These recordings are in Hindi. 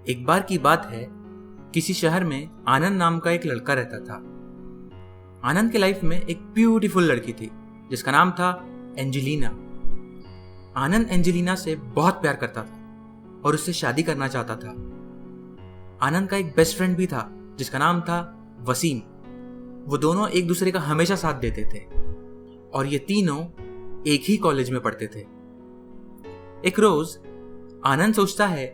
एक बार की बात है, किसी शहर में आनंद नाम का एक लड़का रहता था। आनंद के लाइफ में एक ब्यूटीफुल लड़की थी जिसका नाम था एंजेलिना। आनंद एंजेलिना से बहुत प्यार करता था और उससे शादी करना चाहता था। आनंद का एक बेस्ट फ्रेंड भी था जिसका नाम था वसीम। वो दोनों एक दूसरे का हमेशा साथ देते थे और ये तीनों एक ही कॉलेज में पढ़ते थे। एक रोज आनंद सोचता है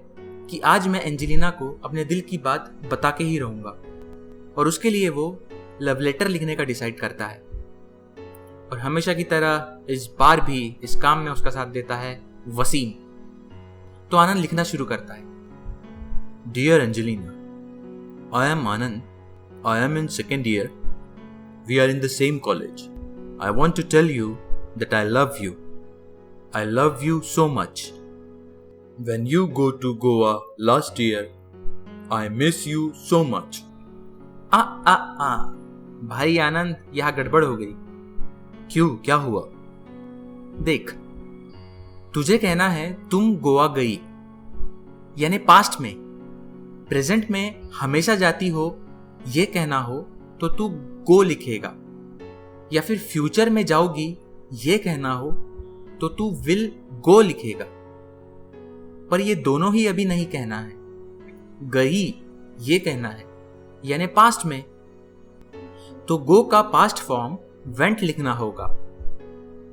कि आज मैं एंजेलिना को अपने दिल की बात बता के ही रहूंगा, और उसके लिए वो लव लेटर लिखने का डिसाइड करता है। और हमेशा की तरह इस बार भी इस काम में उसका साथ देता है वसीम। तो आनंद लिखना शुरू करता है। Dear Angelina, I am Anand, I am in second year, we are in the same college. I want to tell you that I love you so much. When you go to Goa last year, I miss you so much. भाई आनंद, यहाँ गड़बड़ हो गई। क्यों, क्या हुआ? देख, तुझे कहना है तुम गोवा गई, यानी पास्ट में। प्रेजेंट में हमेशा जाती हो ये कहना हो तो तू गो लिखेगा, या फिर फ्यूचर में जाओगी ये कहना हो तो तू विल गो लिखेगा। पर ये दोनों ही अभी नहीं कहना है। गई ये कहना है, यानी पास्ट में। तो गो का पास्ट फॉर्म वेंट लिखना होगा।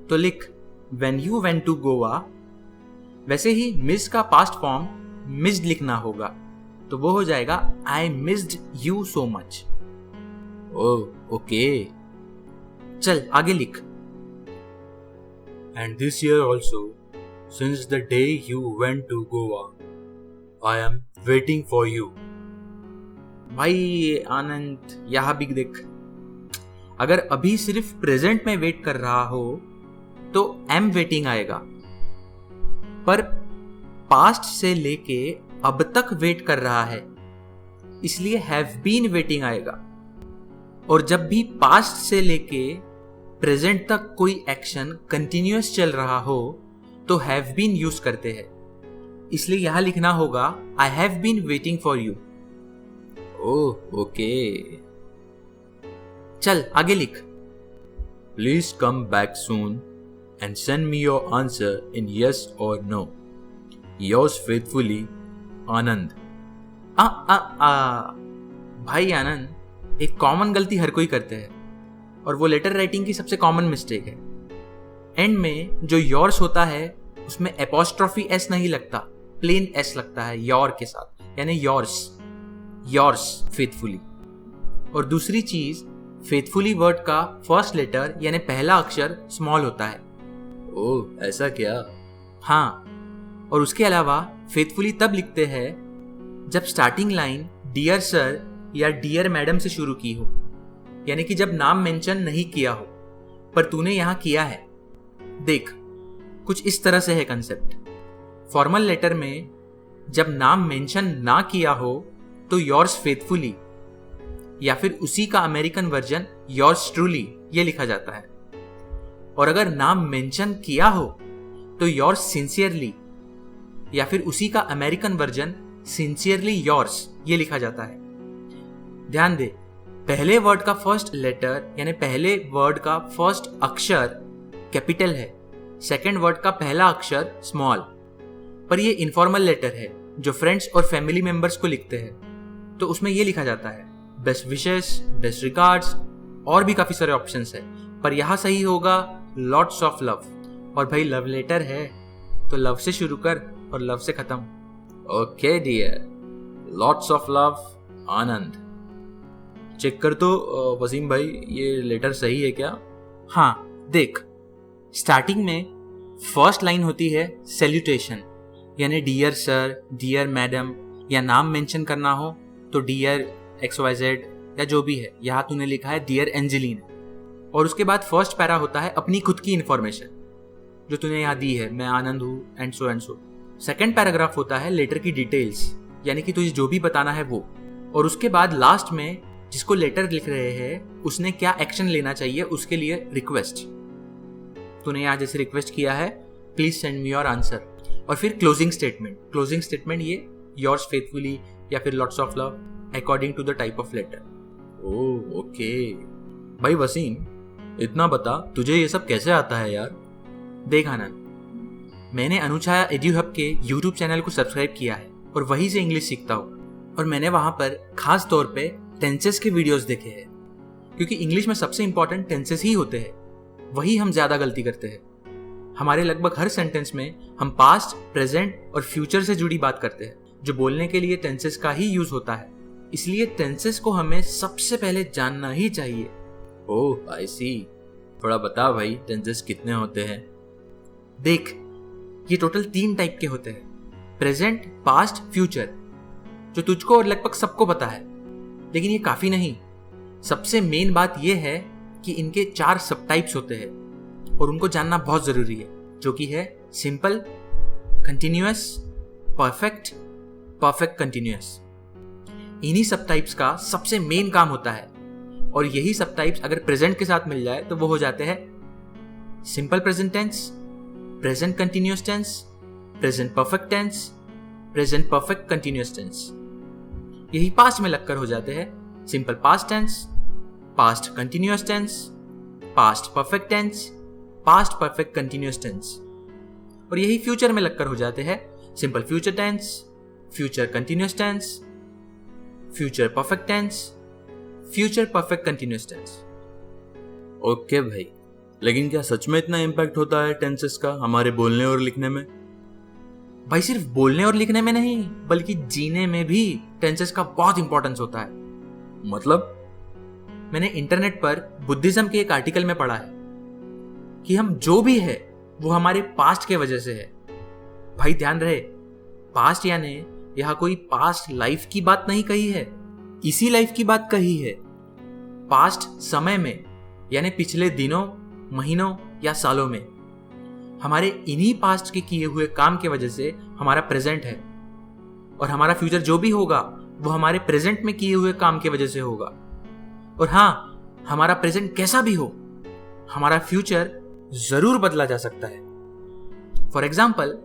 तो लिख when you went to Goa. वैसे ही मिस का पास्ट फॉर्म मिस्ड लिखना होगा, तो वो हो जाएगा I missed you so much. Oh okay, चल आगे लिख। And this year also, since the day you went to Goa, I am waiting for you. भाई आनंद, यहाँ भी देख, अगर अभी सिर्फ प्रेजेंट में वेट कर रहा हो तो am waiting आएगा, पर पास्ट से लेके अब तक वेट कर रहा है इसलिए have been waiting आएगा। और जब भी पास्ट से लेके प्रेजेंट तक कोई एक्शन कंटिन्यूअस चल रहा हो तो हैव बीन यूज करते हैं, इसलिए यहां लिखना होगा I have been waiting for you. Oh okay, चल आगे लिख। Please come back soon and send me your answer in yes और नो। Yours faithfully Anand. भाई आनंद, एक कॉमन गलती हर कोई करते हैं और वो लेटर राइटिंग की सबसे कॉमन मिस्टेक है। एंड में जो योर्स होता है उसमें एपोस्ट्रोफी एस नहीं लगता, प्लेन एस लगता है योर के साथ, यानी योर्स फेथफुली। और दूसरी चीज, फेथफुली वर्ड का फर्स्ट लेटर यानी पहला अक्षर स्मॉल होता है। ओह ऐसा क्या? हाँ, और उसके अलावा फेथफुली तब लिखते हैं जब स्टार्टिंग लाइन डियर सर या डियर मैडम से शुरू की हो, यानी कि जब नाम मेंशन नहीं किया हो, पर तूने यहां किया है। देख, कुछ इस तरह से है कंसेप्ट। फॉर्मल लेटर में जब नाम मेंशन ना किया हो तो योर्स फेथफुली या फिर उसी का अमेरिकन वर्जन योर्स ट्रूली ये लिखा जाता है। और अगर नाम मेंशन किया हो तो योर्स सिंसियरली या फिर उसी का अमेरिकन वर्जन सिंसियरली योर्स ये लिखा जाता है। ध्यान दे, पहले वर्ड का फर्स्ट लेटर यानी पहले वर्ड का फर्स्ट अक्षर कैपिटल है, सेकेंड वर्ड का पहला अक्षर स्मॉल। पर ये इनफॉर्मल लेटर है जो फ्रेंड्स और फैमिली मेंबर्स को लिखते हैं, तो उसमें ये लिखा जाता है बेस्ट विशेस, बेस्ट रिगार्ड्स, और भी काफी सारे ऑप्शंस है, पर यहां सही होगा लॉट्स ऑफ लव। और भाई लव लेटर है तो लव से शुरू कर और लव से खत्म। Okay dear, lots of love Anand. Check कर तो वसीम भाई, ये लेटर सही है क्या? हाँ देख, स्टार्टिंग में फर्स्ट लाइन होती है सैल्यूटेशन, यानी डियर सर, डियर मैडम, या नाम मेंशन करना हो तो डियर XYZ या जो भी है। यहां तूने लिखा है डियर एंजेलिना। और उसके बाद फर्स्ट पैरा होता है अपनी खुद की इंफॉर्मेशन जो तूने यहां दी है, मैं आनंद हूं एंड सो। सेकेंड पैराग्राफ होता है लेटर की डिटेल्स, यानी कि तुझे जो भी बताना है वो। और उसके बाद लास्ट में जिसको लेटर लिख रहे हैं उसने क्या एक्शन लेना चाहिए उसके लिए रिक्वेस्ट। तूने यहाँ जैसे रिक्वेस्ट किया है please send me your answer, और फिर क्लोजिंग स्टेटमेंट ये योर्स फेथफुली या फिर lots of love according to the type of letter. Oh okay. भाई वसीम, इतना बता, तुझे ये सब कैसे आता है यार? देख आनंद, मैंने अनुछाया एड्यूहब के यूट्यूब चैनल को सब्सक्राइब किया है और वहीं से इंग्लिश सीखता हूँ। और मैंने वहाँ पर खास तौर पे टेंसेस के वीडियोस देखे हैं, क्योंकि इंग्लिश में सबसे इंपॉर्टेंट टेंसेस ही होते हैं, वही हम ज़्यादा गलती करते हैं। हमारे लगभग हर सेंटेंस में हम पास्ट, प्रेजेंट और फ्यूचर से जुड़ी बात करते हैं, जो बोलने के लिए टेंसेस का ही यूज होता है। इसलिए टेंसेस को हमें सबसे पहले जानना ही चाहिए। ओह आई सी। थोड़ा बता भाई, टेंसेस कितने होते हैं? देख, ये टोटल 3 टाइप के होते हैं, प्रेजेंट, पास्ट, फ्यूचर, जो तुझको और लगभग सबको पता है। लेकिन ये काफी नहीं। सबसे मेन बात यह है कि इनके 4 सब टाइप्स होते हैं और उनको जानना बहुत जरूरी है, जो कि है simple, continuous, perfect, perfect continuous. इन्हीं सब टाइप्स का सबसे मेन काम होता है, और यही सब टाइप्स अगर प्रेजेंट के साथ मिल जाए तो वो हो जाते हैं simple present tense, present continuous tense, present perfect tense, present perfect continuous tense. यही पास्ट में लगकर हो जाते हैं simple past tense, past continuous tense, past perfect tense, past perfect continuous tense. और यही फ्यूचर में लगकर हो जाते हैं simple future tense, future continuous tense, future perfect tense, future perfect continuous tense. Okay भाई, लेकिन क्या सच में इतना इम्पैक्ट होता है टेंसेस का हमारे बोलने और लिखने में? भाई सिर्फ बोलने और लिखने में नहीं, बल्कि जीने में भी टेंसेस का बहुत इंपॉर्टेंस होता है। मतलब? मैंने इंटरनेट पर बुद्धिज्म के एक आर्टिकल में पढ़ा है कि हम जो भी है वो हमारे पास्ट के वजह से है। भाई ध्यान रहे, पास्ट यानी यहाँ कोई पास्ट लाइफ की बात नहीं कही है, इसी लाइफ की बात कही है। पास्ट समय में यानी पिछले दिनों, महीनों या सालों में। हमारे इन्हीं पास्ट के किए हुए काम के वजह से हमारा प्रेजेंट है, और हमारा फ्यूचर जो भी होगा वो हमारे प्रेजेंट में किए हुए काम की वजह से होगा। और हाँ, हमारा प्रेजेंट कैसा भी हो, हमारा फ्यूचर जरूर बदला जा सकता है। फॉर एग्जाम्पल,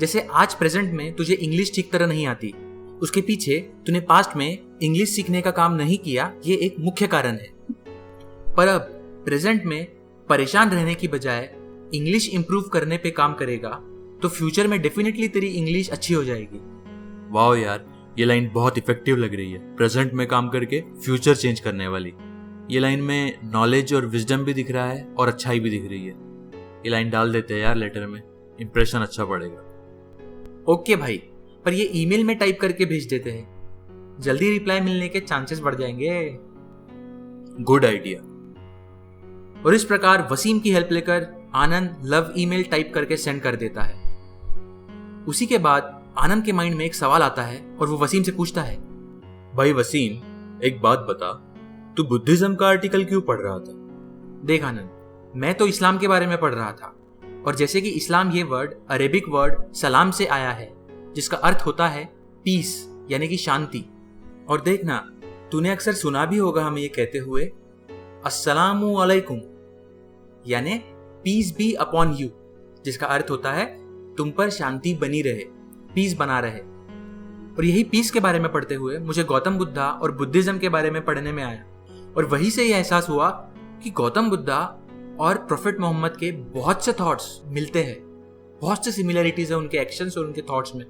जैसे आज प्रेजेंट में तुझे इंग्लिश ठीक तरह नहीं आती, उसके पीछे तूने पास्ट में इंग्लिश सीखने का काम नहीं किया, ये एक मुख्य कारण है। पर अब प्रेजेंट में परेशान रहने की बजाय इंग्लिश इंप्रूव करने पे काम करेगा तो फ्यूचर में डेफिनेटली तेरी इंग्लिश अच्छी हो जाएगी। वाह यार, ये लाइन बहुत इफेक्टिव लग रही है। प्रेजेंट में काम करके फ्यूचर चेंज करने वाली। ये लाइन में नॉलेज और विजडम भी दिख रहा है और अच्छाई भी दिख रही है। ये लाइन डाल देते हैं यार लेटर में, इंप्रेशन अच्छा पड़ेगा। ओके भाई, पर ये ईमेल में टाइप करके भेज देते हैं, जल्दी रिप्लाई मिलने के चांसेस बढ़ जाएंगे। Good idea. और इस प्रकार वसीम की हेल्प लेकर आनंद लव ईमेल टाइप करके सेंड कर देता है। उसी के बाद आनंद के माइंड में एक सवाल आता है और वो वसीम से पूछता है, भाई वसीम, एक बात बता, तू बुद्धिज्म का आर्टिकल क्यों पढ़ रहा था? देख आनंद, मैं तो इस्लाम के बारे में पढ़ रहा था, और जैसे कि इस्लाम ये वर्ड अरेबिक वर्ड सलाम से आया है, जिसका अर्थ होता है पीस यानी कि शांति। और देखना, तूने अक्सर सुना भी होगा हमें ये कहते हुए, अस्सलामु अलैकुम यानी पीस बी अपॉन यू, जिसका अर्थ होता है तुम पर शांति बनी रहे, पीस बना रहे। और यही पीस के बारे में पढ़ते हुए मुझे गौतम बुद्धा और बुद्धिज्म के बारे में पढ़ने में आया, और वहीं से यह एहसास हुआ कि गौतम बुद्धा और प्रोफेट मोहम्मद के बहुत से थॉट्स मिलते हैं, बहुत से सिमिलरिटीज है उनके एक्शंस और उनके थॉट्स में।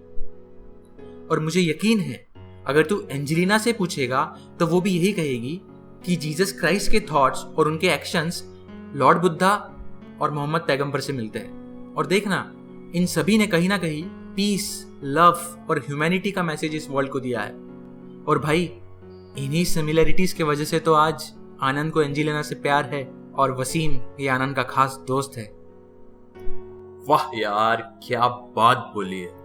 और मुझे यकीन है अगर तू एंजेलिना से पूछेगा तो वो भी यही कहेगी कि जीसस क्राइस्ट के थॉट्स और उनके एक्शंस लॉर्ड बुद्धा और मोहम्मद पैगंबर से मिलते हैं। और देखना, इन सभी ने कहीं ना कहीं पीस, लव और ह्यूमैनिटी का मैसेज इस वर्ल्ड को दिया है। और भाई, इन्हीं सिमिलरिटीज के वजह से तो आज आनंद को एंजेलिना से प्यार है और वसीम ये आनंद का खास दोस्त है। वाह यार, क्या बात बोली है।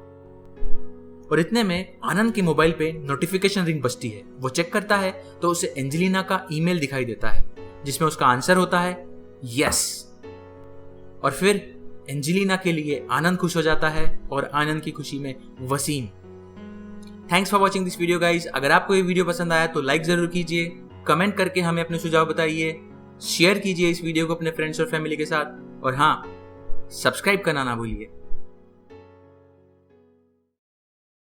और इतने में आनंद के मोबाइल पे नोटिफिकेशन रिंग बजती है। वो चेक करता है तो उसे एंजेलिना का ईमेल दिखाई देता है, जिसमें उसका आंसर होता है यस। और फिर एंजेलिना के लिए आनंद खुश हो जाता है और आनंद की खुशी में Wasim. Thanks for watching this video guys. अगर आपको ये वीडियो पसंद आया तो लाइक जरूर कीजिए, कमेंट करके हमें अपने सुझाव बताइए, शेयर कीजिए इस वीडियो को अपने फ्रेंड्स और फैमिली के साथ, और हाँ, सब्सक्राइब करना ना भूलिए।